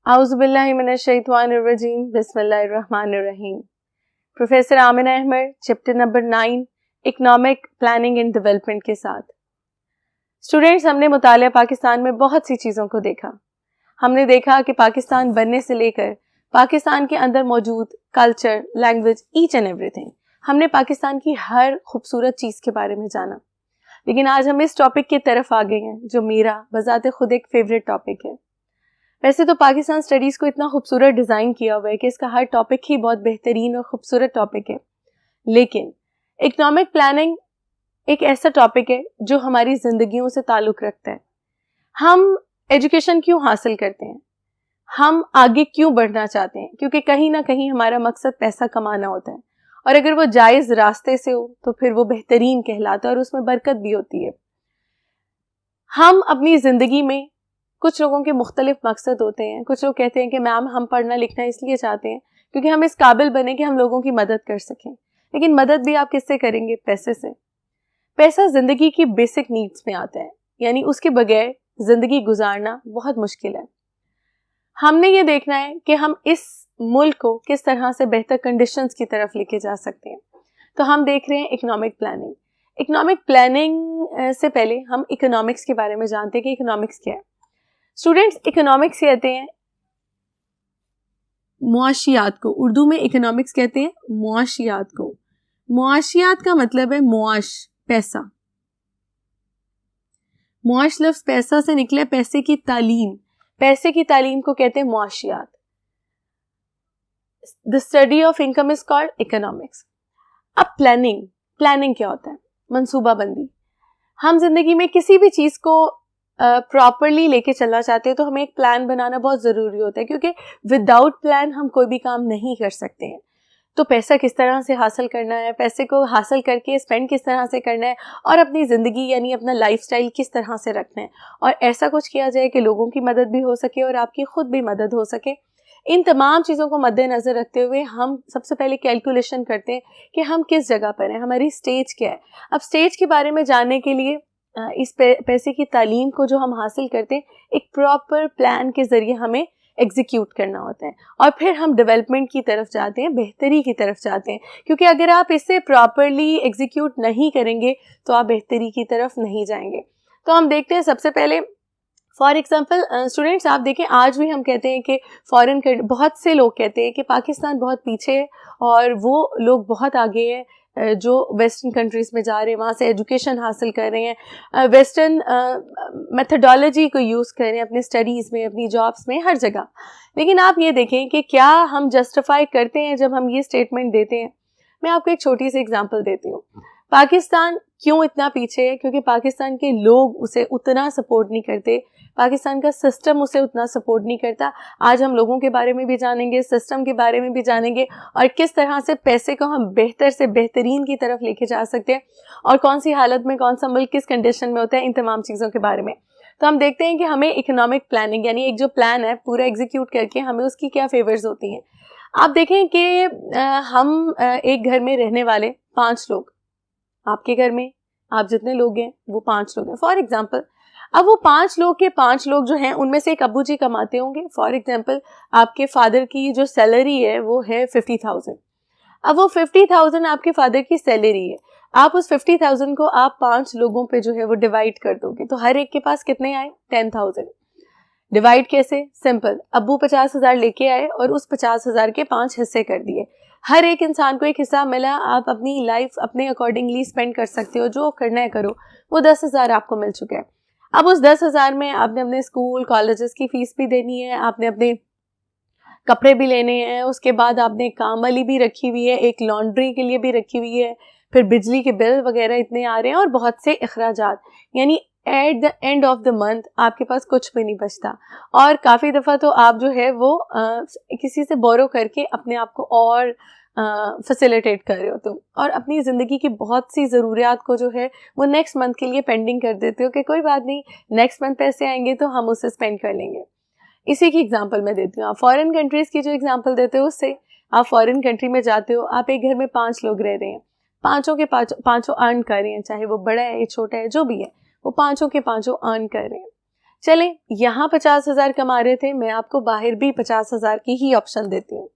आउज़ुबिल्लाहि मिनश्शैतानिर्रजीम बिस्मिल्लाहिर्रहमानिर्रहीम। Professor Amina Ahmad, chapter number 9 economic planning and development के साथ। स्टूडेंट्स, हमने मुतालिया पाकिस्तान में बहुत सी चीज़ों को देखा। हमने देखा कि पाकिस्तान बनने से लेकर पाकिस्तान के अंदर मौजूद culture, language, each and everything, हमने पाकिस्तान की हर खूबसूरत चीज़ के बारे में जाना। लेकिन आज हम इस टॉपिक की तरफ आ गए हैं जो मेरा बजाते खुद एक फेवरेट टॉपिक है। वैसे तो पाकिस्तान स्टडीज़ को इतना खूबसूरत डिज़ाइन किया हुआ है कि इसका हर टॉपिक ही बहुत बेहतरीन और ख़ूबसूरत टॉपिक है, लेकिन इकोनॉमिक प्लानिंग एक ऐसा टॉपिक है जो हमारी ज़िंदगियों से ताल्लुक़ रखता है। हम एजुकेशन क्यों हासिल करते हैं, हम आगे क्यों बढ़ना चाहते हैं, क्योंकि कहीं ना कहीं हमारा मकसद पैसा कमाना होता है, और अगर वो जायज़ रास्ते से हो तो फिर वो बेहतरीन कहलाता है और उसमें बरकत भी होती है। हम अपनी ज़िंदगी में कुछ लोगों के मुख्तलिफ मकसद होते हैं। कुछ लोग कहते हैं कि मैम हम पढ़ना लिखना इसलिए चाहते हैं क्योंकि हम इस काबिल बने कि हम लोगों की मदद कर सकें। लेकिन मदद भी आप किससे करेंगे? पैसे से। पैसा ज़िंदगी की बेसिक नीड्स में आता है, यानी उसके बगैर ज़िंदगी गुजारना बहुत मुश्किल है। हमने ये देखना है कि हम इस मुल्क को किस तरह से बेहतर कंडीशंस की तरफ लेके जा सकते हैं। तो हम देख रहे हैं इकोनॉमिक प्लानिंग। इकोनॉमिक प्लानिंग से पहले हम इकोनॉमिक्स के बारे में जानते हैं कि इकोनॉमिक्स क्या है। स्टूडेंट्स, इकोनॉमिक्स कहते हैं मुआशियात को। उर्दू में इकोनॉमिक्स कहते हैं मुआशियात को। मुआशियात का मतलब है मुआश, पैसा। मुआश लफ्ज़ पैसा से निकले, पैसे की तालीम। पैसे की तालीम को कहते हैं मुआशियात। The study of income is called economics. अब प्लानिंग क्या होता है? मंसूबाबंदी। हम जिंदगी में किसी भी चीज़ को प्रॉपरली लेके चलना चाहते हैं तो हमें एक प्लान बनाना बहुत ज़रूरी होता है, क्योंकि विदाउट प्लान हम कोई भी काम नहीं कर सकते हैं। तो पैसा किस तरह से हासिल करना है, पैसे को हासिल करके स्पेंड किस तरह से करना है, और अपनी ज़िंदगी यानी अपना लाइफस्टाइल किस तरह से रखना है, और ऐसा कुछ किया जाए कि लोगों की मदद भी हो सके और आपकी खुद भी मदद हो सके। इन तमाम चीज़ों को मद्देनज़र रखते हुए हम सबसे पहले कैलकुलेशन करते हैं कि हम किस जगह पर हैं, हमारी स्टेज क्या है। अब स्टेज के बारे में जानने के लिए इस पैसे की तालीम को जो हम हासिल करते हैं, एक प्रॉपर प्लान के ज़रिए हमें एग्जीक्यूट करना होता है, और फिर हम डेवलपमेंट की तरफ जाते हैं, बेहतरी की तरफ जाते हैं। क्योंकि अगर आप इसे प्रॉपरली एग्जीक्यूट नहीं करेंगे तो आप बेहतरी की तरफ नहीं जाएंगे। तो हम देखते हैं सबसे पहले, फॉर एग्जाम्पल स्टूडेंट्स, आप देखें आज भी हम कहते हैं कि बहुत से लोग कहते हैं कि पाकिस्तान बहुत पीछे है और वो लोग बहुत आगे है जो वेस्टर्न कंट्रीज़ में जा रहे हैं, वहाँ से एजुकेशन हासिल कर रहे हैं, वेस्टर्न मेथडोलॉजी को यूज़ कर रहे हैं अपने स्टडीज़ में, अपनी जॉब्स में, हर जगह। लेकिन आप ये देखें कि क्या हम जस्टिफाई करते हैं जब हम ये स्टेटमेंट देते हैं? मैं आपको एक छोटी सी एग्जांपल देती हूँ। पाकिस्तान क्यों इतना पीछे है? क्योंकि पाकिस्तान के लोग उसे उतना सपोर्ट नहीं करते, पाकिस्तान का सिस्टम उसे उतना सपोर्ट नहीं करता। आज हम लोगों के बारे में भी जानेंगे, सिस्टम के बारे में भी जानेंगे, और किस तरह से पैसे को हम बेहतर से बेहतरीन की तरफ लेके जा सकते हैं, और कौन सी हालत में कौन सा मुल्क किस कंडीशन में होता है, इन तमाम चीज़ों के बारे में। तो हम देखते हैं कि हमें इकोनॉमिक प्लानिंग यानी एक जो प्लान है पूरा एग्जीक्यूट करके हमें उसकी क्या फेवर्स होती हैं। आप देखें कि हम एक घर में रहने वाले 5 लोग, आपके घर में आप जितने लोग हैं वो 5 लोग हैं फॉर एग्जांपल। अब वो 5 लोग के 5 लोग जो हैं उनमें से एक अब्बू जी कमाते होंगे। फॉर एग्जांपल आपके फादर की जो सैलरी है वो है 50,000। अब वो 50,000 आपके फादर की सैलरी है। आप उस 50,000 को आप 5 लोगों पे जो है वो डिवाइड कर दोगे, तो हर एक के पास कितने आए? 10,000। डिवाइड कैसे? सिंपल, अब्बू 50,000 लेके आए और उस 50,000 के 5 हिस्से कर दिए। हर एक इंसान को एक हिस्सा मिला। आप अपनी लाइफ अपने अकॉर्डिंगली स्पेंड कर सकते हो, जो करना है करो। वो 10,000 आपको मिल चुके हैं। अब उस 10,000 में आपने अपने स्कूल कॉलेजेस की फीस भी देनी है, आपने अपने कपड़े भी लेने हैं, उसके बाद आपने काम वाली भी रखी हुई है, एक लॉन्ड्री के लिए भी रखी हुई है, फिर बिजली के बिल वगैरह इतने आ रहे हैं और बहुत से अखराजात। यानी at the end of the month आपके पास कुछ भी नहीं बचता, और काफ़ी दफ़ा तो आप जो है वो किसी से बोरो करके अपने आप को और फैसिलिटेट कर रहे हो तुम, और अपनी ज़िंदगी की बहुत सी ज़रूरियात को जो है वो नेक्स्ट मंथ के लिए पेंडिंग कर देते हो कि कोई बात नहीं, नेक्स्ट मंथ पैसे आएंगे तो हम उसे स्पेंड कर लेंगे। इसी की एग्जांपल मैं देती हूँ। आप फॉरेन कंट्रीज़ की जो एग्जांपल देते हो उससे, आप फॉरेन कंट्री में जाते हो, आप एक घर में 5 लोग रह रहे हैं, पाँचों के पाँचों अर्न कर रहे हैं, चाहे वो बड़ा है छोटा है जो भी है, वो पाँचों के पाँचों अर्न कर रहे हैं। चलें, यहाँ 50,000 कमा रहे थे, मैं आपको बाहर भी 50,000 की ही ऑप्शन देती हूँ।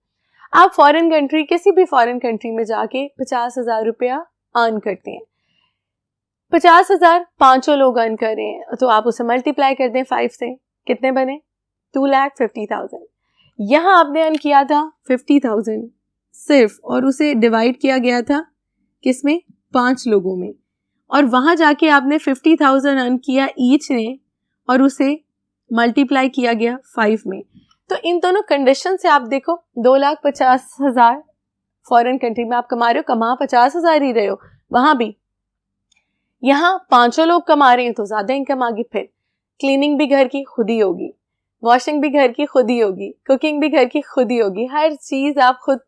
आप फॉरेन कंट्री, किसी भी फॉरेन कंट्री में जाके 50,000 रुपया अर्न करते हैं। 50,000 पांचों लोग अर्न कर रहे हैं, तो आप उसे मल्टीप्लाई कर दें 5 से, कितने बने? 2,50,000। यहाँ आपने अर्न किया था 50,000 सिर्फ, और उसे डिवाइड किया गया था किसमें? 5 लोगों में, और वहां जाके आपने 50,000 अर्न किया ईच ने, और उसे मल्टीप्लाई किया गया 5 में। तो इन दोनों कंडीशन से आप देखो, 2,50,000 फॉरेन कंट्री में आप कमा रहे हो, कमा 50,000 ही रहे हो वहां भी। यहाँ पांचों लोग कमा रहे हैं तो ज्यादा इनकम आ गई। फिर क्लीनिंग भी घर की खुद ही होगी, वॉशिंग भी घर की खुद ही होगी, कुकिंग भी घर की खुद ही होगी, हर चीज आप खुद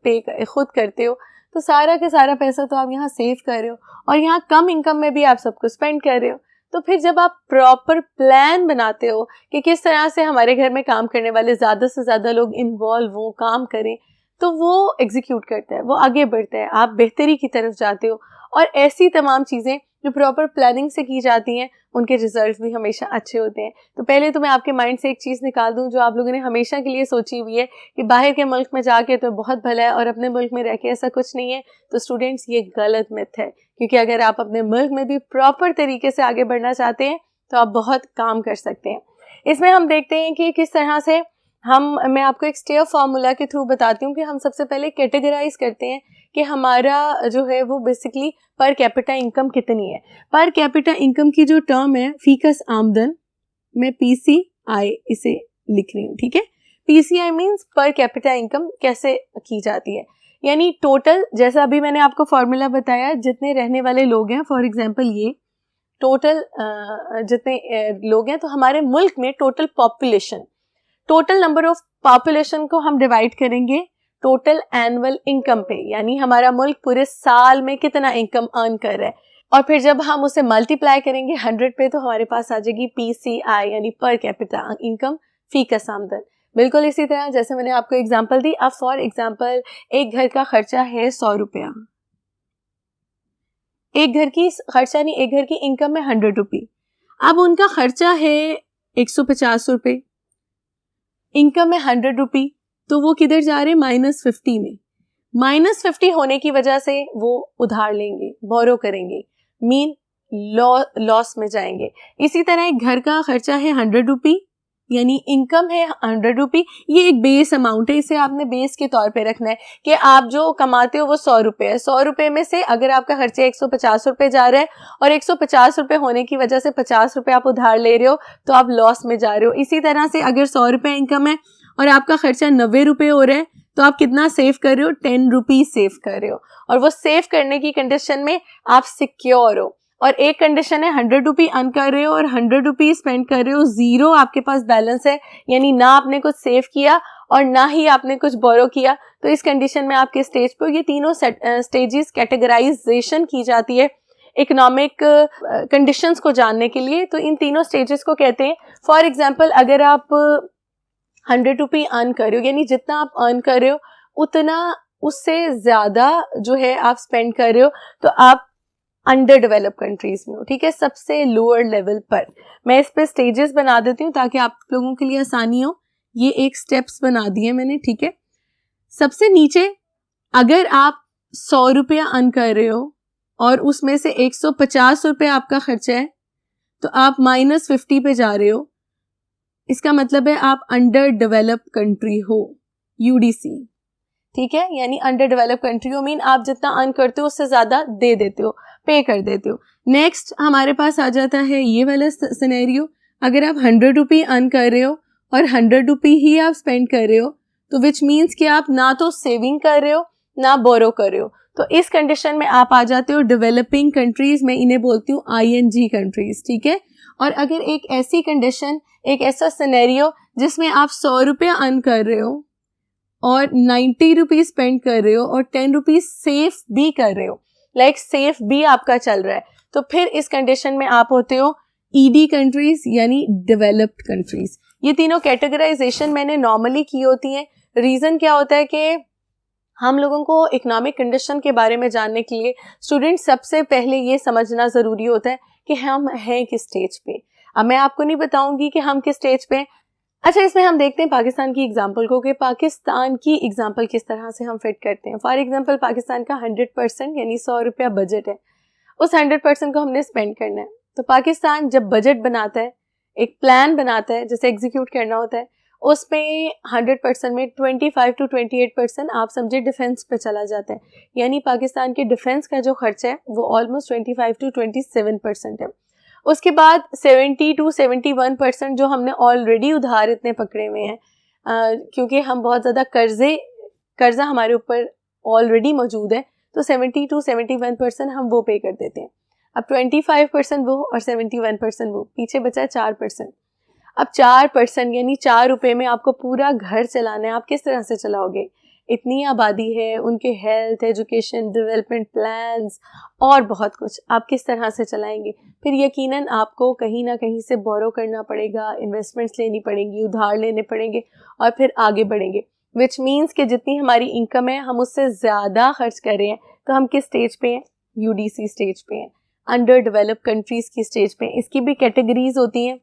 करते हो, तो सारा का सारा पैसा तो आप यहाँ सेव कर रहे हो, और यहाँ कम इनकम में भी आप सब कुछ स्पेंड कर रहे हो। तो फिर जब आप प्रॉपर प्लान बनाते हो कि किस तरह से हमारे घर में काम करने वाले ज़्यादा से ज़्यादा लोग इन्वॉल्व हों, काम करें, तो वो एग्जीक्यूट करता है, वो आगे बढ़ता है, आप बेहतरी की तरफ जाते हो। और ऐसी तमाम चीज़ें जो प्रॉपर प्लानिंग से की जाती हैं, उनके रिजल्ट भी हमेशा अच्छे होते हैं। तो पहले तो मैं आपके माइंड से एक चीज़ निकाल दूं जो आप लोगों ने हमेशा के लिए सोची हुई है कि बाहर के मुल्क में जाके तो बहुत भला है और अपने मुल्क में रह के ऐसा कुछ नहीं है। तो स्टूडेंट्स, ये गलत मिथ है, क्योंकि अगर आप अपने मुल्क में भी प्रॉपर तरीके से आगे बढ़ना चाहते हैं तो आप बहुत काम कर सकते हैं। इसमें हम देखते हैं कि किस तरह से मैं आपको एक स्टेयर फार्मूला के थ्रू बताती हूँ कि हम सबसे पहले कैटेगराइज करते हैं कि हमारा जो है वो बेसिकली पर कैपिटा इनकम कितनी है। पर कैपिटा इनकम की जो टर्म है, फीकस आमदन, मैं PCI इसे लिख रही हूँ, ठीक है। PCI means per capita income कैसे की जाती है, यानी टोटल, जैसा अभी मैंने आपको फॉर्मूला बताया, जितने रहने वाले लोग हैं, फॉर एग्जांपल ये टोटल जितने लोग हैं, तो हमारे मुल्क में total population, total number of population को हम डिवाइड करेंगे टोटल एनुअल इनकम पे, यानी हमारा मुल्क पूरे साल में कितना इनकम अर्न कर रहा है, और फिर जब हम उसे मल्टीप्लाई करेंगे 100 पे, तो हमारे पास आ जाएगी PCI, यानी पर कैपिटा इनकम, फीकस आमदन। बिल्कुल इसी तरह जैसे मैंने आपको एग्जांपल दी। अब फॉर एग्जांपल एक घर का खर्चा है 100 रुपया, एक घर की इनकम है 100 रुपये, अब उनका खर्चा है 150 रुपये, इनकम है 100 रुपये, तो वो किधर जा रहे हैं? -50 में। -50 होने की वजह से वो उधार लेंगे, बोरो करेंगे, मीन लॉस में जाएंगे। इसी तरह एक घर का खर्चा है 100 रुपये, यानी इनकम है 100 रुपये, ये एक बेस अमाउंट है, इसे आपने बेस के तौर पे रखना है कि आप जो कमाते हो वो 100 रुपये है। 100 रुपये में से अगर आपका खर्चा 150 रुपये जा रहा है और 150 रुपये होने की वजह से 50 रुपये आप उधार ले रहे हो, तो आप लॉस में जा रहे हो। इसी तरह से अगर 100 रुपये इनकम है और आपका खर्चा 90 रुपये हो रहा है, तो आप कितना सेव कर रहे हो? 10 रुपीज सेव कर रहे हो, और वो सेव करने की कंडीशन में आप सिक्योर हो। और एक कंडीशन है 100 रुपये अर्न कर रहे हो और 100 रुपये स्पेंड कर रहे हो, जीरो आपके पास बैलेंस है, यानी ना आपने कुछ सेव किया और ना ही आपने कुछ बोरो किया। तो इस कंडीशन में आपके स्टेज पर ये तीनों स्टेजेस कैटेगराइजेशन की जाती है इकोनॉमिक कंडीशंस को जानने के लिए। तो इन तीनों स्टेजेस को कहते हैं, फॉर एग्जाम्पल अगर आप 100 रुपये अर्न कर रहे हो, यानी जितना आप अर्न कर रहे हो उतना उससे ज्यादा जो है आप स्पेंड कर रहे हो, तो आप अंडर डेवलप कंट्रीज में हो, ठीक है, सबसे लोअर लेवल पर। मैं इस पे स्टेजेस बना देती हूँ ताकि आप लोगों के लिए आसानी हो। ये एक स्टेप्स बना दिए मैंने, ठीक है। सबसे नीचे अगर आप 100 रुपया अर्न कर रहे हो और उसमें से 150 रुपये आपका खर्चा है, तो आप -50 पे जा रहे हो, इसका मतलब है आप अंडर डेवलप कंट्री हो, UDC, ठीक है, यानी अंडर डेवलप कंट्री हो मीन आप जितना अर्न करते हो उससे ज्यादा दे देते हो, पे कर देते हो। नेक्स्ट हमारे पास आ जाता है ये वाला सिनेरियो, अगर आप 100 रुपये अर्न कर रहे हो और 100 रुपये ही आप स्पेंड कर रहे हो, तो विच मीन्स कि आप ना तो सेविंग कर रहे हो ना बोरो कर रहे हो, तो इस कंडीशन में आप आ जाते हो डेवलपिंग कंट्रीज में, इन्हें बोलती हूँ ING कंट्रीज, ठीक है। और अगर एक ऐसी कंडीशन, एक ऐसा सिनेरियो जिसमें आप 100 रुपया अर्न कर रहे हो और 90 रुपीज स्पेंड कर रहे हो और 10 रुपीज सेफ भी कर रहे हो, लाइक सेफ भी आपका चल रहा है, तो फिर इस कंडीशन में आप होते हो ED कंट्रीज, यानी डेवलप्ड कंट्रीज। ये तीनों कैटेगराइजेशन मैंने नॉर्मली की होती हैं। रीजन क्या होता है कि हम लोगों को इकोनॉमिक कंडीशन के बारे में जानने के लिए स्टूडेंट सबसे पहले ये समझना ज़रूरी होता है कि हम हैं किस स्टेज पे। अब मैं आपको नहीं बताऊंगी कि हम किस स्टेज पे हैं। अच्छा, इसमें हम देखते हैं पाकिस्तान की एग्जांपल को कि पाकिस्तान की एग्जांपल किस तरह से हम फिट करते हैं। फॉर एग्जांपल, पाकिस्तान का 100% यानी 100 रुपया बजट है, उस 100% को हमने स्पेंड करना है। तो पाकिस्तान जब बजट बनाता है, एक प्लान बनाता है जैसे एग्जीक्यूट करना होता है, उसमें 100% में 25 to 28% आप समझे डिफेंस पे चला जाता है। यानी पाकिस्तान के डिफेंस का जो खर्चा है वो ऑलमोस्ट 25 to 27% है। उसके बाद 70 to 71% जो हमने ऑलरेडी उधार इतने पकड़े हुए हैं, क्योंकि हम बहुत ज़्यादा कर्जा हमारे ऊपर ऑलरेडी मौजूद है, तो 70 to 71% हम वो पे कर देते हैं। अब 25% वो और 71% वो, पीछे बचा है 4%। अब 4% यानी 4 रुपये में आपको पूरा घर चलाना है। आप किस तरह से चलाओगे? इतनी आबादी है, उनके हेल्थ, एजुकेशन, डेवलपमेंट प्लान्स और बहुत कुछ, आप किस तरह से चलाएंगे? फिर यकीनन आपको कहीं ना कहीं से बोरो करना पड़ेगा, इन्वेस्टमेंट्स लेनी पड़ेंगी, उधार लेने पड़ेंगे और फिर आगे बढ़ेंगे। विच मीन्स कि जितनी हमारी इनकम है हम उससे ज़्यादा खर्च कर रहे हैं। तो हम किस स्टेज पे हैं? यूडीसी स्टेज पे हैं, अंडर डेवलप्ड कंट्रीज़ की स्टेज पे हैं। इसकी भी कैटेगरीज होती हैं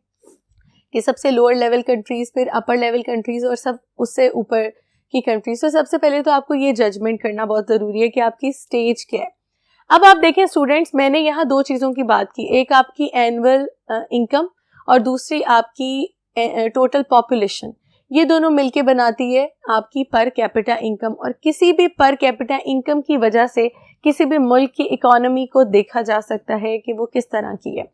कि सबसे लोअर लेवल कंट्रीज़, फिर अपर लेवल कंट्रीज़ और सब उससे ऊपर की कंट्रीज़। तो सबसे पहले तो आपको ये जजमेंट करना बहुत ज़रूरी है कि आपकी स्टेज क्या है। अब आप देखें स्टूडेंट्स, मैंने यहाँ दो चीज़ों की बात की, एक आपकी एनुअल इनकम और दूसरी आपकी टोटल पॉपुलेशन। ये दोनों मिलके बनाती है आपकी पर कैपिटा इनकम, और किसी भी पर कैपिटा इनकम की वजह से किसी भी मुल्क की इकोनॉमी को देखा जा सकता है कि वो किस तरह की है।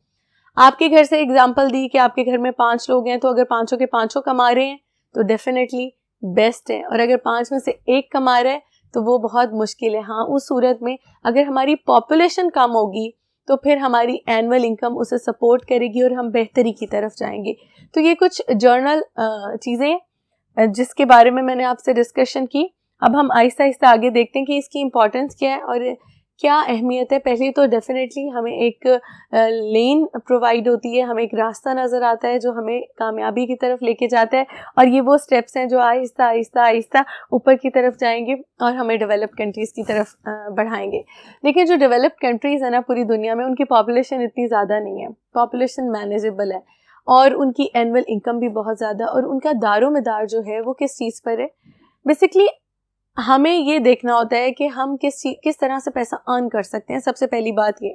आपके घर से एग्जांपल दी कि आपके घर में 5 लोग हैं, तो अगर पांचों के पांचों कमा रहे हैं तो डेफिनेटली बेस्ट है, और अगर 5 में से 1 कमा रहा है तो वो बहुत मुश्किल है। हाँ, उस सूरत में अगर हमारी पॉपुलेशन कम होगी तो फिर हमारी एनुअल इनकम उसे सपोर्ट करेगी और हम बेहतरी की तरफ जाएंगे। तो ये कुछ जर्नल चीज़ें जिसके बारे में मैंने आपसे डिस्कशन की। अब हम आहिस्ता आहिस्ता आगे देखते हैं कि इसकी इम्पोर्टेंस क्या है और क्या अहमियत है। पहले तो डेफिनेटली हमें एक लेन प्रोवाइड होती है, हमें एक रास्ता नज़र आता है जो हमें कामयाबी की तरफ लेके जाता है, और ये वो स्टेप्स हैं जो आहिस्ता आहिस्ता आहिस्ता ऊपर की तरफ जाएंगे और हमें डेवलप्ड कंट्रीज़ की तरफ बढ़ाएंगे। लेकिन जो डेवलप्ड कंट्रीज़ है ना पूरी दुनिया में, उनकी पॉपुलेशन इतनी ज़्यादा नहीं है, पॉपुलेशन मैनेजेबल है, और उनकी एनुअल इनकम भी बहुत ज़्यादा, और उनका दारोमदार जो है वो किस चीज़ पर है? बेसिकली हमें ये देखना होता है कि हम किस तरह से पैसा अर्न कर सकते हैं। सबसे पहली बात ये,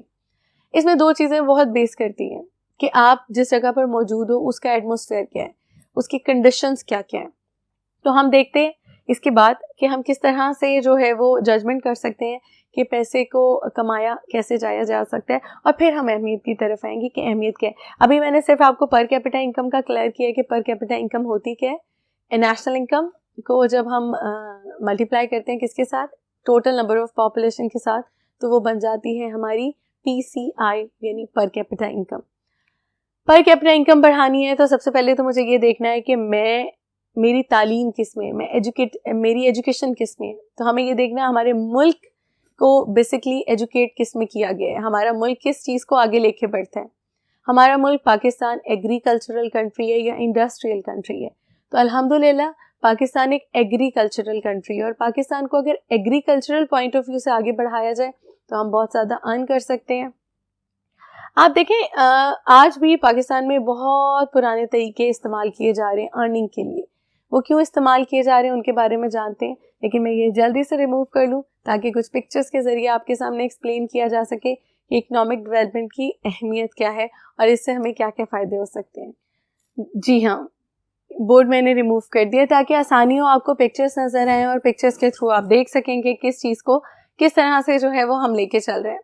इसमें 2 चीज़ें बहुत बेस करती हैं कि आप जिस जगह पर मौजूद हो उसका एटमॉस्फेयर क्या है, उसकी कंडीशंस क्या क्या है। तो हम देखते हैं इसके बाद कि हम किस तरह से जो है वो जजमेंट कर सकते हैं कि पैसे को कमाया कैसे जाया जा सकता है, और फिर हम अहमियत की तरफ आएंगे कि अहमियत क्या है। अभी मैंने सिर्फ आपको पर कैपिटा इनकम का क्लियर किया है कि पर कैपिटा इनकम होती क्या है। नेशनल इनकम को जब हम मल्टीप्लाई करते हैं किसके साथ? टोटल नंबर ऑफ पॉपुलेशन के साथ, तो वो बन जाती है हमारी PCI यानी per capita income. Per capita income बढ़ानी है तो सबसे पहले तो मुझे ये देखना है कि मेरी तालीम किस में, मेरी एजुकेशन किस में है। तो हमें ये देखना है हमारे मुल्क को बेसिकली एजुकेट किस में किया गया है, हमारा मुल्क किस चीज़ को आगे लेके बढ़ता है। हमारा मुल्क पाकिस्तान एग्रीकल्चरल कंट्री है या इंडस्ट्रियल कंट्री है? तो अल्हम्दुलिल्लाह पाकिस्तान एक एग्रीकल्चरल कंट्री है, और पाकिस्तान को अगर एग्रीकल्चरल पॉइंट ऑफ व्यू से आगे बढ़ाया जाए तो हम बहुत ज़्यादा अर्न कर सकते हैं। आप देखें आज भी पाकिस्तान में बहुत पुराने तरीके इस्तेमाल किए जा रहे हैं अर्निंग के लिए। वो क्यों इस्तेमाल किए जा रहे हैं उनके बारे में जानते हैं, लेकिन मैं ये जल्दी से रिमूव कर लूँ ताकि कुछ पिक्चर्स के ज़रिए आपके सामने एक्सप्लेन किया जा सके कि इकनॉमिक डेवलपमेंट की अहमियत क्या है और इससे हमें क्या क्या फ़ायदे हो सकते हैं। जी हाँ, बोर्ड मैंने रिमूव कर दिया ताकि आसानी हो, आपको पिक्चर्स नज़र आएँ और पिक्चर्स के थ्रू आप देख सकें कि किस चीज़ को किस तरह से जो है वो हम लेके चल रहे हैं।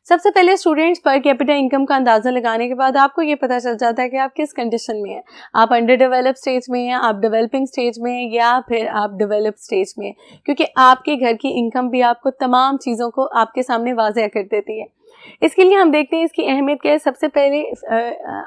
सबसे पहले स्टूडेंट्स, पर कैपिटा इनकम का अंदाज़ा लगाने के बाद आपको ये पता चल जाता है कि आप किस कंडीशन में हैं। आप अंडर डेवलप स्टेज में हैं, आप डेवलपिंग स्टेज में हैं, या फिर आप डेवलप स्टेज में हैं, क्योंकि आपके घर की इनकम भी आपको तमाम चीज़ों को आपके सामने वाज़ेह कर देती है। इसके लिए हम देखते हैं इसकी अहमियत क्या है। सबसे पहले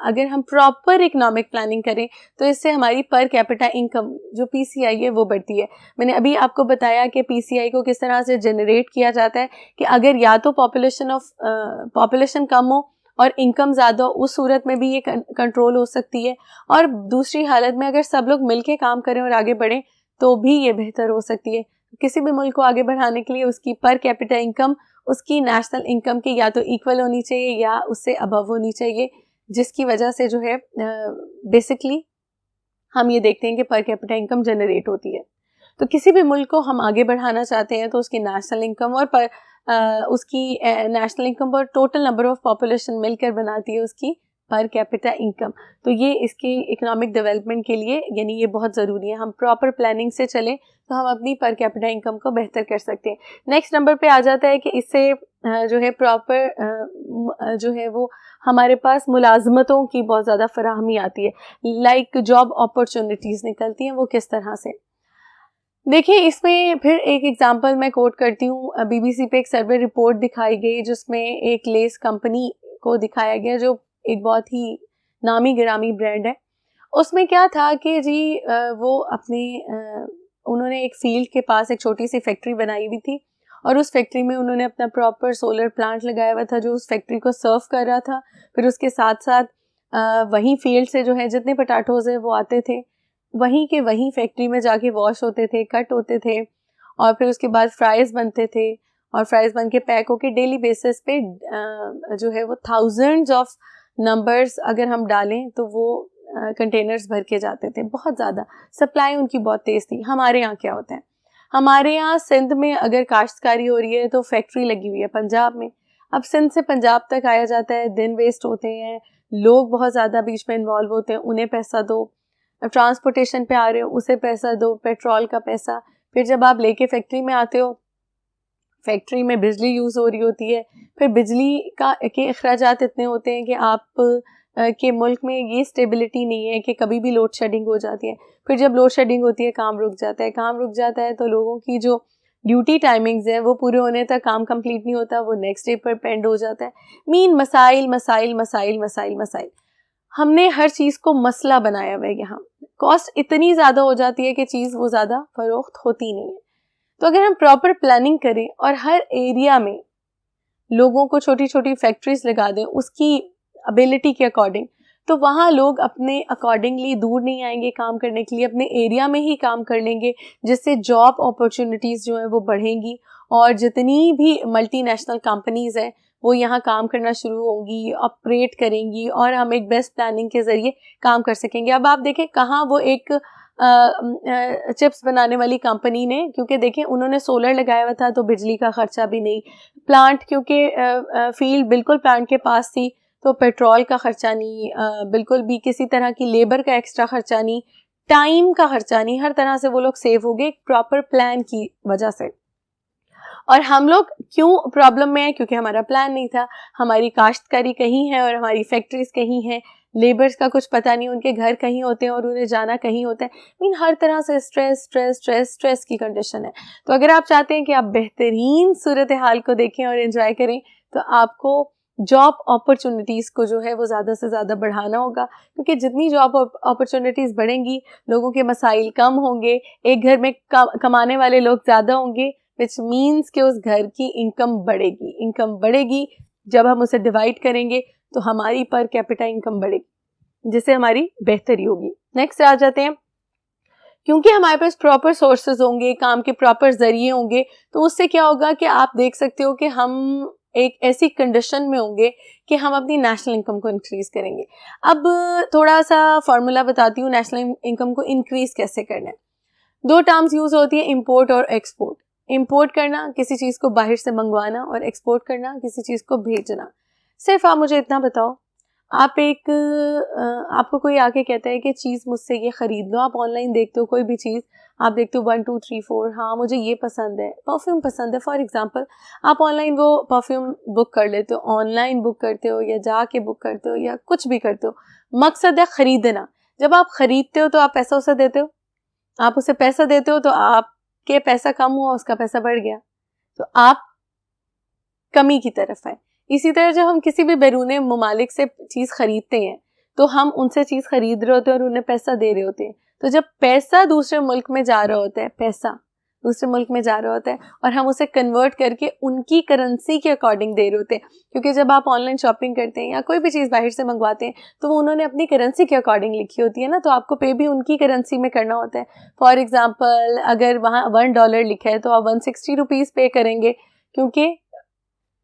अगर हम प्रॉपर इकोनॉमिक प्लानिंग करें तो इससे हमारी पर कैपिटा इनकम जो PCI है वो बढ़ती है। मैंने अभी आपको बताया कि PCI को किस तरह से जनरेट किया जाता है कि अगर या तो पॉपुलेशन कम हो और इनकम ज़्यादा हो, उस सूरत में भी ये कंट्रोल हो सकती है, और दूसरी हालत में अगर सब लोग मिल के काम करें और आगे बढ़ें तो भी ये बेहतर हो सकती है। किसी भी मुल्क को आगे बढ़ाने के लिए उसकी पर कैपिटा इनकम उसकी नेशनल इनकम के या तो इक्वल होनी चाहिए या उससे अबव होनी चाहिए, जिसकी वजह से जो है बेसिकली हम ये देखते हैं कि पर कैपिटा इनकम जनरेट होती है। तो किसी भी मुल्क को हम आगे बढ़ाना चाहते हैं तो उसकी नेशनल इनकम और उसकी नेशनल इनकम और टोटल नंबर ऑफ पॉपुलेशन मिलकर बनाती है उसकी पर कैपिटा इनकम। तो ये इसकी इकोनॉमिक डेवलपमेंट के लिए यानी ये बहुत ज़रूरी है। हम प्रॉपर प्लानिंग से चलें तो हम अपनी पर कैपिटा इनकम को बेहतर कर सकते हैं। नेक्स्ट नंबर पे आ जाता है कि इससे जो है प्रॉपर जो है वो हमारे पास मुलाजमतों की बहुत ज़्यादा फराहमी आती है, लाइक जॉब अपॉर्चुनिटीज़ निकलती हैं। वो किस तरह से, देखिए इसमें फिर एक एग्जांपल मैं कोट करती हूँ। बीबीसी पे एक सर्वे रिपोर्ट दिखाई गई जिसमें एक लेस कंपनी को दिखाया गया जो एक बहुत ही नामी गिरामी ब्रांड है। उसमें क्या था कि जी वो अपने उन्होंने एक फील्ड के पास एक छोटी सी फैक्ट्री बनाई हुई थी और उस फैक्ट्री में उन्होंने अपना प्रॉपर सोलर प्लांट लगाया हुआ था जो उस फैक्ट्री को सर्व कर रहा था। फिर उसके साथ साथ वहीं फील्ड से जो है जितने पोटैटोज है वो आते थे, वहीं के वहीं फैक्ट्री में जाके वॉश होते थे, कट होते थे और फिर उसके बाद फ्राइज़ बनते थे और फ्राइज़ बन के पैक होके डेली बेसिस पे जो है वो थाउजेंड्स ऑफ नंबर्स अगर हम डालें तो वो कंटेनर्स भर के जाते थे। बहुत ज़्यादा सप्लाई उनकी बहुत तेज़ थी। हमारे यहाँ क्या होता है, हमारे यहाँ सिंध में अगर काश्तकारी हो रही है तो फैक्ट्री लगी हुई है पंजाब में। अब सिंध से पंजाब तक आया जाता है, दिन वेस्ट होते हैं, लोग बहुत ज़्यादा बीच में इन्वॉल्व होते हैं, उन्हें पैसा दो, ट्रांसपोर्टेशन पे आ रहे हो उसे पैसा दो, पेट्रोल का पैसा, फिर जब आप लेके फैक्ट्री में आते हो फैक्ट्री में बिजली यूज़ हो रही होती है, फिर बिजली के अखराजात इतने होते हैं कि आप के मुल्क में ये स्टेबिलिटी नहीं है कि कभी भी लोड शेडिंग हो जाती है। फिर जब लोड शेडिंग होती है काम रुक जाता है, काम रुक जाता है तो लोगों की जो ड्यूटी टाइमिंग्स है वो पूरे होने तक काम कंप्लीट नहीं होता, वो नेक्स्ट डे पर पेंड हो जाता है। मीन मसाइल मसाइल मसाइल मसाइल मसाइल। हमने हर चीज़ को मसला बनाया हुआ है। यहाँ कॉस्ट इतनी ज़्यादा हो जाती है कि चीज़ वो ज़्यादा फरोख्त होती नहीं है। तो अगर हम प्रॉपर प्लानिंग करें और हर एरिया में लोगों को छोटी छोटी फैक्ट्रीज लगा दें उसकी एबिलिटी के अकॉर्डिंग, तो वहाँ लोग अपने अकॉर्डिंगली दूर नहीं आएंगे काम करने के लिए, अपने एरिया में ही काम कर लेंगे, जिससे जॉब अपॉर्चुनिटीज़ जो हैं वो बढ़ेंगी और जितनी भी मल्टीनेशनल कंपनीज़ हैं वो यहाँ काम करना शुरू होंगी, ऑपरेट करेंगी और हम एक बेस्ट प्लानिंग के ज़रिए काम कर सकेंगे। अब आप देखें कहाँ वो एक चिप्स बनाने वाली कंपनी ने, क्योंकि देखें उन्होंने सोलर लगाया हुआ था तो बिजली का ख़र्चा भी नहीं, प्लांट क्योंकि फील्ड बिल्कुल प्लांट के पास थी तो पेट्रोल का ख़र्चा नहीं, बिल्कुल भी किसी तरह की लेबर का एक्स्ट्रा ख़र्चा नहीं, टाइम का ख़र्चा नहीं, हर तरह से वो लोग सेव हो गए एक प्रॉपर प्लान की वजह से। और हम लोग क्यों प्रॉब्लम में हैं, क्योंकि हमारा प्लान नहीं था, हमारी काश्तकारी कहीं है और हमारी फैक्ट्रीज कहीं हैं, लेबर्स का कुछ पता नहीं, उनके घर कहीं होते हैं और उन्हें जाना कहीं होता है। मीन हर तरह से स्ट्रेस स्ट्रेस स्ट्रेस स्ट्रेस की कंडीशन है। तो अगर आप चाहते हैं कि आप बेहतरीन सूरत हाल को देखें और एंजॉय करें तो आपको जॉब अपॉर्चुनिटीज़ को जो है वो ज़्यादा से ज़्यादा बढ़ाना होगा, क्योंकि जितनी जॉब अपॉर्चुनिटीज़ बढ़ेंगी लोगों के मसाइल कम होंगे, एक घर में कमाने वाले लोग ज़्यादा होंगे, विच मीन्स कि उस घर की इनकम बढ़ेगी। इनकम बढ़ेगी जब हम उसे डिवाइड करेंगे तो हमारी पर कैपिटा इनकम बढ़ेगी, जिससे हमारी बेहतरी होगी। नेक्स्ट आ जाते हैं, क्योंकि हमारे पास प्रॉपर सोर्सेज होंगे, काम के प्रॉपर ज़रिए होंगे, तो उससे क्या होगा कि आप देख सकते हो कि हम एक ऐसी कंडीशन में होंगे कि हम अपनी नेशनल इनकम को इंक्रीज़ करेंगे। अब थोड़ा सा फार्मूला बताती हूँ नेशनल इनकम को इंक्रीज़ कैसे करना है। दो टर्म्स यूज़ होती है, इंपोर्ट और एक्सपोर्ट। इंपोर्ट करना किसी चीज़ को बाहर से मंगवाना और एक्सपोर्ट करना किसी चीज़ को भेजना। सिर्फ आप मुझे इतना बताओ, आप आपको कोई आके कहता है कि चीज़ मुझसे ये ख़रीद लो, आप ऑनलाइन देखते हो कोई भी चीज़, आप देखते हो 1 2 3 4, हाँ मुझे ये पसंद है, परफ्यूम पसंद है फॉर एग्जांपल, आप ऑनलाइन वो परफ्यूम बुक कर लेते हो, ऑनलाइन बुक करते हो या जाके बुक करते हो या कुछ भी करते हो, मकसद है ख़रीदना। जब आप ख़रीदते हो तो आप पैसा उसे देते हो, आप उसे पैसा देते हो तो आपके पैसा कम हुआ, उसका पैसा बढ़ गया, तो आप कमी की तरफ आए। इसी तरह जब हम किसी भी बैरून ममालिक से चीज़ ख़रीदते हैं तो हम उनसे चीज़ ख़रीद रहे होते हैं और उन्हें पैसा दे रहे होते हैं। तो जब पैसा दूसरे मुल्क में जा रहा होता है, पैसा दूसरे मुल्क में जा रहा होता है और हम उसे कन्वर्ट करके उनकी करेंसी के अकॉर्डिंग दे रहे होते हैं, क्योंकि जब आप ऑनलाइन शॉपिंग करते हैं या कोई भी चीज़ बाहर से मंगवाते हैं तो वो उन्होंने अपनी करेंसी के अकॉर्डिंग लिखी होती है ना, तो आपको पे भी उनकी करेंसी में करना होता है। फॉर एग्ज़ाम्पल अगर वहाँ $1 लिखा है तो आप 160 रुपीज़ पे करेंगे, क्योंकि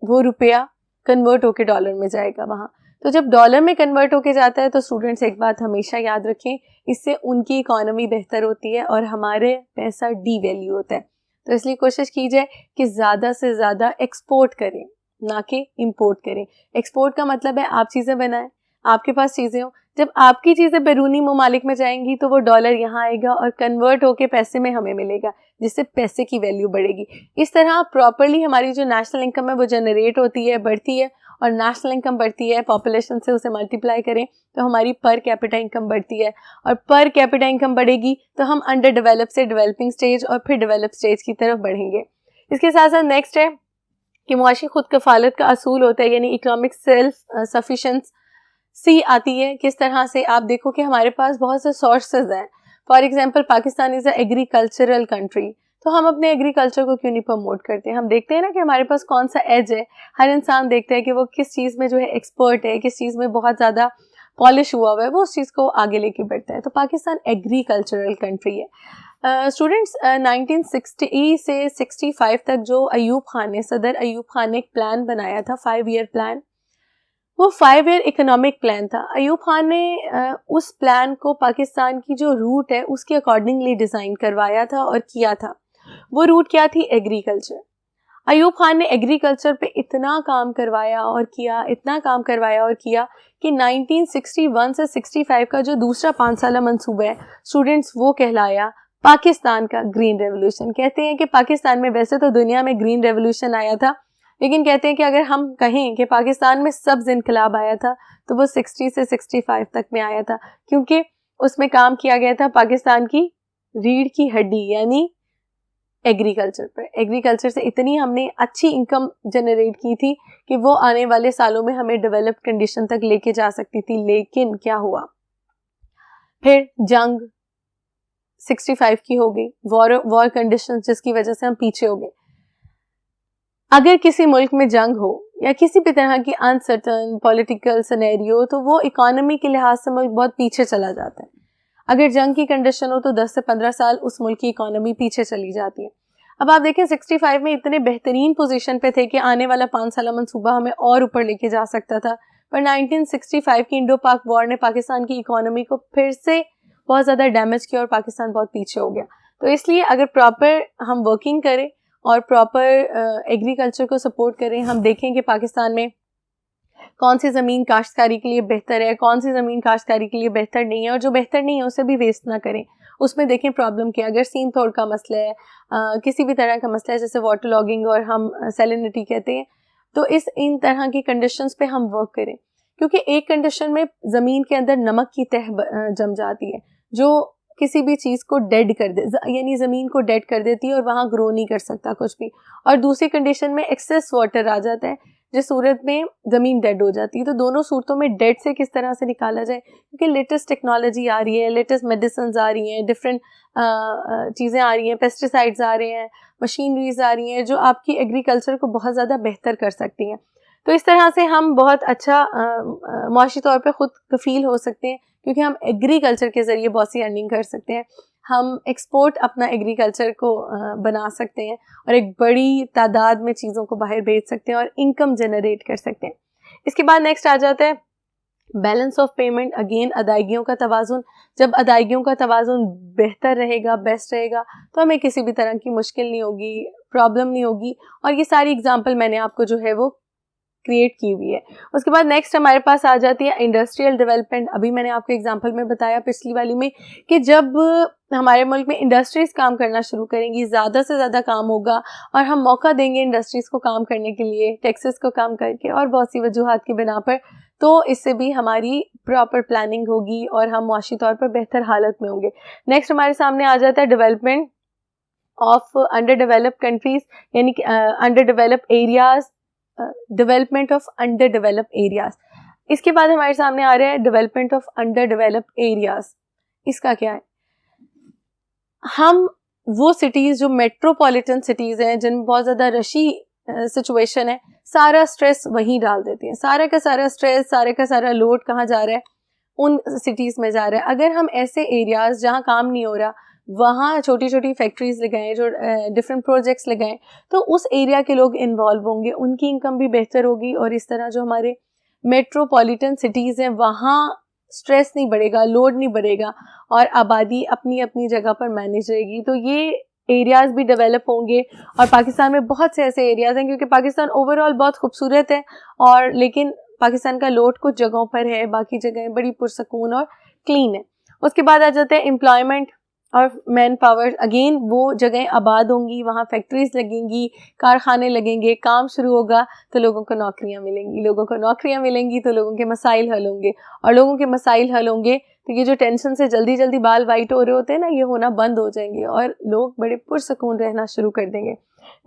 वो रुपया कन्वर्ट होकर डॉलर में जाएगा वहाँ। तो जब डॉलर में कन्वर्ट होके जाता है तो स्टूडेंट्स एक बात हमेशा याद रखें, इससे उनकी इकोनॉमी बेहतर होती है और हमारे पैसा डीवैल्यू होता है। तो इसलिए कोशिश की जाए कि ज़्यादा से ज़्यादा एक्सपोर्ट करें, ना कि इंपोर्ट करें। एक्सपोर्ट का मतलब है आप चीज़ें बनाएं, आपके पास चीज़ें हो। जब आपकी चीज़ें बैरूनी ममालिक में जाएंगी तो वो डॉलर यहाँ आएगा और कन्वर्ट होके पैसे में हमें मिलेगा, जिससे पैसे की वैल्यू बढ़ेगी। इस तरह प्रॉपरली हमारी जो नेशनल इनकम है वो जनरेट होती है, बढ़ती है, और नेशनल इनकम बढ़ती है, पॉपुलेशन से उसे मल्टीप्लाई करें तो हमारी पर कैपिटा इनकम बढ़ती है, और पर कैपिटा इनकम बढ़ेगी तो हम अंडर डेवलप से डेवलपिंग स्टेज और फिर डेवलप स्टेज की तरफ बढ़ेंगे। इसके साथ साथ नेक्स्ट है कि मुआशी खुद कफालत का असूल होता है, यानी इकोनॉमिक सेल्फ सफिशिएंसी आती है। किस तरह से आप देखो कि हमारे पास बहुत से सोर्सेज हैं। For example Pakistan is a agricultural country, तो हम अपने एग्रीकल्चर को क्यों नहीं प्रमोट करते? हम देखते हैं ना कि हमारे पास कौन सा एज है। हर इंसान देखता है कि वो किस चीज़ में जो है एक्सपर्ट है, किस चीज़ में बहुत ज़्यादा पॉलिश हुआ है, वो उस चीज़ को आगे लेके बढ़ता है। तो पाकिस्तान एग्रीकल्चरल कंट्री है। स्टूडेंट्स 1960 से 65 तक जो अयूब खान ने, सदर अयूब खान ने एक प्लान बनाया था, 5 ईयर प्लान। वो 5 ईयर इकोनॉमिक प्लान था। अयूब खान ने उस प्लान को पाकिस्तान की जो रूट है उसके अकॉर्डिंगली डिज़ाइन करवाया था और किया था। वो रूट क्या थी? एग्रीकल्चर। अयूब खान ने एग्रीकल्चर पे इतना काम करवाया और किया, इतना काम करवाया और किया कि 1961 से 65 का जो दूसरा 5 साला मंसूबा है स्टूडेंट्स, वो कहलाया पाकिस्तान का ग्रीन रेवोल्यूशन। कहते हैं कि पाकिस्तान में, वैसे तो दुनिया में ग्रीन रेवोल्यूशन आया था, लेकिन कहते हैं कि अगर हम कहें कि पाकिस्तान में सब्ज इनकलाब आया था तो वो 60 से 65 तक में आया था, क्योंकि उसमें काम किया गया था पाकिस्तान की रीढ़ की हड्डी यानी एग्रीकल्चर पर। एग्रीकल्चर से इतनी हमने अच्छी इनकम जनरेट की थी कि वो आने वाले सालों में हमें डेवलप्ड कंडीशन तक लेके जा सकती थी। लेकिन क्या हुआ? फिर जंग 65 की हो गई, वॉर कंडीशन, जिसकी वजह से हम पीछे हो गए। अगर किसी मुल्क में जंग हो या किसी भी तरह की अनसर्टन पॉलिटिकल सिनेरियो, तो वो इकोनॉमी के लिहाज से मुल्क बहुत पीछे चला जाता है। अगर जंग की कंडीशन हो तो 10 से 15 साल उस मुल्क की इकोनॉमी पीछे चली जाती है। अब आप देखें 65 में इतने बेहतरीन पोजीशन पे थे कि आने वाला 5 साल मंसूबा हमें और ऊपर लेके जा सकता था, पर 1965 की इंडो पाक वॉर ने पाकिस्तान की इकोनॉमी को फिर से बहुत ज़्यादा डैमेज किया और पाकिस्तान बहुत पीछे हो गया। तो इसलिए अगर प्रॉपर हम वर्किंग करें और प्रॉपर एग्रीकल्चर को सपोर्ट करें, हम देखें कि पाकिस्तान में कौन सी ज़मीन काश्तकारी के लिए बेहतर है, कौन सी ज़मीन काश्तकारी के लिए बेहतर नहीं है, और जो बेहतर नहीं है उसे भी वेस्ट ना करें। उसमें देखें प्रॉब्लम क्या। अगर सीम तोड़ का मसला है, किसी भी तरह का मसला है, जैसे वाटर लॉगिंग और हम सैलिनिटी कहते हैं, तो इन तरह की कंडीशंस पे हम वर्क करें, क्योंकि एक कंडीशन में ज़मीन के अंदर नमक की तह जम जाती है जो किसी भी चीज़ को डेड कर दे, यानी ज़मीन को डेड कर देती है और वहाँ ग्रो नहीं कर सकता कुछ भी। और दूसरी कंडीशन में एक्सेस वाटर आ जाता है, जिस सूरत में ज़मीन डेड हो जाती है। तो दोनों सूरतों में डेड से किस तरह से निकाला जाए, क्योंकि लेटेस्ट टेक्नोलॉजी आ रही है, लेटेस्ट मेडिसिन आ रही हैं, डिफरेंट चीज़ें आ रही हैं, पेस्टिसाइड्स आ रहे हैं, मशीनरीज आ रही हैं जो आपकी एग्रीकल्चर को बहुत ज़्यादा बेहतर कर सकती हैं। तो इस तरह से हम बहुत अच्छा माशी तौर पे ख़ुद कफ़ील हो सकते हैं, क्योंकि हम एग्रीकल्चर के ज़रिए बहुत सी अर्निंग कर सकते हैं। हम एक्सपोर्ट अपना एग्रीकल्चर को बना सकते हैं और एक बड़ी तादाद में चीज़ों को बाहर भेज सकते हैं और इनकम जनरेट कर सकते हैं। इसके बाद नेक्स्ट आ जाता है बैलेंस ऑफ पेमेंट। अगेन अदायगियों का तवाज़ुन। जब अदायगियों का तवाज़ुन बेहतर रहेगा, बेस्ट रहेगा, तो हमें किसी भी तरह की मुश्किल नहीं होगी, प्रॉब्लम नहीं होगी। और ये सारी एग्जांपल मैंने आपको जो है वो क्रिएट की हुई है। उसके बाद नेक्स्ट हमारे पास आ जाती है इंडस्ट्रियल डेवलपमेंट। अभी मैंने आपको एग्जांपल में बताया पिछली वाली में कि जब हमारे मुल्क में इंडस्ट्रीज़ काम करना शुरू करेंगी, ज़्यादा से ज़्यादा काम होगा और हम मौका देंगे इंडस्ट्रीज़ को काम करने के लिए, टैक्सेस को काम करके और बहुत सी वजूहात की बिना पर, तो इससे भी हमारी प्रॉपर प्लानिंग होगी और हम मुआशी तौर पर बेहतर हालत में होंगे। नेक्स्ट हमारे सामने आ जाता है development of under developed countries, यानी कि under developed areas, development of under developed areas. इसके बाद हमारे सामने आ रहा है development of under developed areas. इसका क्या है? हम वो सिटीज़ जो मेट्रोपॉलिटन सिटीज़ हैं, जिनमें बहुत ज़्यादा रशी सिचुएशन है, सारा स्ट्रेस वहीं डाल देते हैं। सारा का सारा स्ट्रेस, सारे का सारा लोड कहाँ जा रहा है? उन सिटीज़ में जा रहा है। अगर हम ऐसे एरियाज़ जहाँ काम नहीं हो रहा वहाँ छोटी छोटी फैक्ट्रीज लगाएं, जो डिफरेंट प्रोजेक्ट्स लगाएं, तो उस एरिया के लोग इन्वॉल्व होंगे, उनकी इनकम भी बेहतर होगी और इस तरह जो हमारे मेट्रोपॉलिटन सिटीज़ हैं वहाँ स्ट्रेस नहीं बढ़ेगा, लोड नहीं बढ़ेगा और आबादी अपनी अपनी जगह पर मैनेज रहेगी। तो ये एरियाज़ भी डेवलप होंगे और पाकिस्तान में बहुत से ऐसे एरियाज़ हैं, क्योंकि पाकिस्तान ओवरऑल बहुत खूबसूरत है और लेकिन पाकिस्तान का लोड कुछ जगहों पर है, बाकी जगहें बड़ी पुरसकून और क्लीन है। उसके बाद आ जाते हैं एम्प्लॉयमेंट और मैन पावर। अगेन वो जगहें आबाद होंगी, वहाँ फैक्ट्रीज लगेंगी, कारखाने लगेंगे, काम शुरू होगा तो लोगों को नौकरियाँ मिलेंगी, लोगों को नौकरियाँ मिलेंगी तो लोगों के मसाइल हल होंगे और लोगों के मसाइल हल होंगे तो ये जो टेंशन से जल्दी जल्दी बाल वाइट हो रहे होते हैं ना, ये होना बंद हो जाएंगे और लोग बड़े पुरसकून रहना शुरू कर देंगे।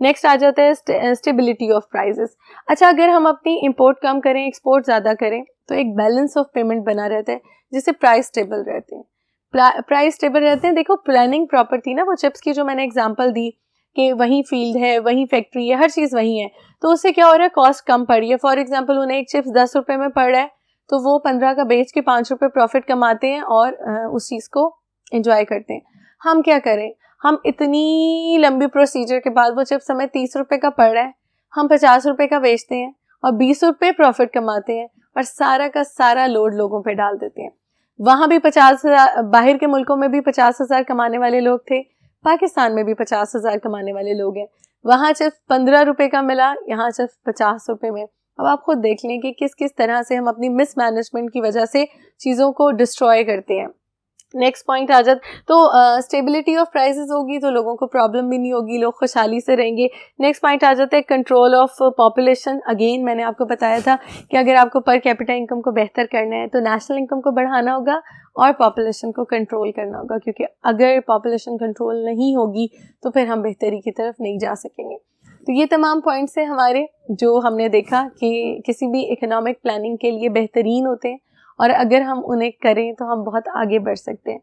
नेक्स्ट आ जाता है स्टेबिलिटी ऑफ प्राइजेस। अच्छा, अगर हम अपनी इंपोर्ट कम करें, एक्सपोर्ट ज़्यादा करें तो एक बैलेंस ऑफ पेमेंट बना रहता है जिससे प्राइस स्टेबल रहते हैं, प्राइस स्टेबल रहते हैं। देखो प्लानिंग प्रॉपर थी ना, वो चिप्स की जो मैंने एग्जांपल दी कि वहीं फील्ड है, वहीं फैक्ट्री है, हर चीज़ वहीं है, तो उससे क्या हो रहा है, कॉस्ट कम पड़ रही है। फॉर एग्जांपल उन्हें एक चिप्स 10 रुपये में पड़ रहा है तो वो 15 का बेच के 5 रुपये प्रॉफिट कमाते हैं और उस चीज़ को एंजॉय करते हैं। हम क्या करें, हम इतनी लंबी प्रोसीजर के बाद वो चिप्स हमें 30 रुपये का पड़ रहा है, हम 50 रुपये का बेचते हैं और 20 रुपये प्रॉफिट कमाते हैं और सारा का सारा लोड लोगों पे डाल देते हैं। वहाँ भी 50,000, बाहर के मुल्कों में भी 50,000 कमाने वाले लोग थे, पाकिस्तान में भी 50,000 कमाने वाले लोग हैं। वहाँ सिर्फ 15 रुपये का मिला, यहाँ सिर्फ 50 रुपये में। अब आप खुद देख लें कि किस किस तरह से हम अपनी मिसमैनेजमेंट की वजह से चीज़ों को डिस्ट्रॉय करते हैं। नेक्स्ट पॉइंट आ जाता, तो स्टेबिलिटी ऑफ प्राइसेस होगी तो लोगों को प्रॉब्लम भी नहीं होगी, लोग खुशहाली से रहेंगे। नेक्स्ट पॉइंट आ जाता है कंट्रोल ऑफ पॉपुलेशन। अगेन मैंने आपको बताया था कि अगर आपको पर कैपिटा इनकम को बेहतर करना है तो नेशनल इनकम को बढ़ाना होगा और पॉपुलेशन को कंट्रोल करना होगा, क्योंकि अगर पॉपुलेशन कंट्रोल नहीं होगी तो फिर हम बेहतरी की तरफ नहीं जा सकेंगे। तो ये तमाम पॉइंट्स हैं हमारे जो हमने देखा कि किसी भी इकोनॉमिक प्लानिंग के लिए बेहतरीन होते हैं और अगर हम उन्हें करें तो हम बहुत आगे बढ़ सकते हैं।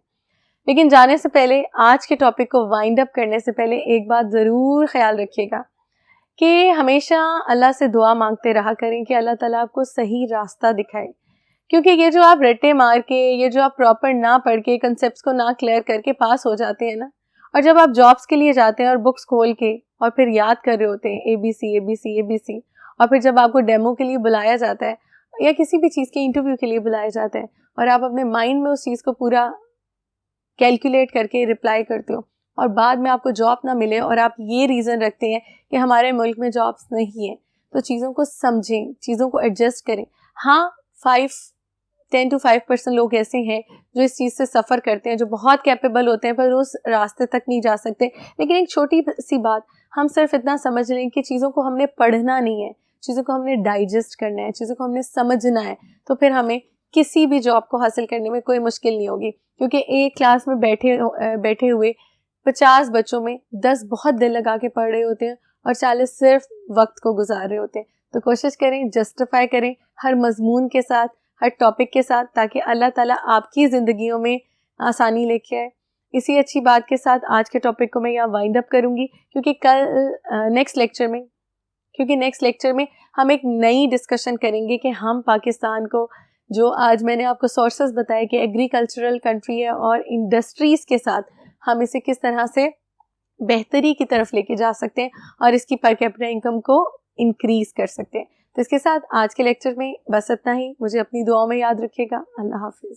लेकिन जाने से पहले, आज के टॉपिक को वाइंड अप करने से पहले एक बात ज़रूर ख्याल रखिएगा कि हमेशा अल्लाह से दुआ मांगते रहा करें कि अल्लाह ताला आपको सही रास्ता दिखाए, क्योंकि ये जो आप रट्टे मार के, ये जो आप प्रॉपर ना पढ़ के, कंसेप्ट्स को ना क्लियर करके पास हो जाते हैं ना, और जब आप जॉब्स के लिए जाते हैं और बुक्स खोल के और फिर याद कर रहे होते हैं ABC ABC ABC, और फिर जब आपको डेमो के लिए बुलाया जाता है या किसी भी चीज़ के इंटरव्यू के लिए बुलाया जाता है और आप अपने माइंड में उस चीज़ को पूरा कैलकुलेट करके रिप्लाई करते हो और बाद में आपको जॉब ना मिले और आप ये रीज़न रखते हैं कि हमारे मुल्क में जॉब्स नहीं है, तो चीज़ों को समझें, चीज़ों को एडजस्ट करें। हाँ, 10 to 5% लोग ऐसे हैं जो इस चीज़ से सफ़र करते हैं, जो बहुत कैपेबल होते हैं पर उस रास्ते तक नहीं जा सकते। लेकिन एक छोटी सी बात, हम सिर्फ इतना समझ लें कि चीज़ों को हमने पढ़ना नहीं है, चीज़ों को हमने डाइजेस्ट करना है, चीज़ों को हमने समझना है, तो फिर हमें किसी भी जॉब को हासिल करने में कोई मुश्किल नहीं होगी। क्योंकि एक क्लास में बैठे हुए 50 बच्चों में 10 बहुत दिल लगा के पढ़ रहे होते हैं और 40 सिर्फ वक्त को गुजार रहे होते हैं। तो कोशिश करें, जस्टिफाई करें हर मजमून के साथ, हर टॉपिक के साथ, ताकि अल्लाह ताला आपकी ज़िंदगियों में आसानी लेके आए। इसी अच्छी बात के साथ आज के टॉपिक को मैं यहाँ वाइंड अप करूँगी, क्योंकि नेक्स्ट लेक्चर में हम एक नई डिस्कशन करेंगे कि हम पाकिस्तान को, जो आज मैंने आपको सोर्सेज बताए कि एग्रीकल्चरल कंट्री है और इंडस्ट्रीज़ के साथ हम इसे किस तरह से बेहतरी की तरफ लेके जा सकते हैं और इसकी पर कैपिटा इनकम को इंक्रीज़ कर सकते हैं। तो इसके साथ आज के लेक्चर में बस इतना ही। मुझे अपनी दुआओं में याद रखिएगा। अल्लाह हाफिज़।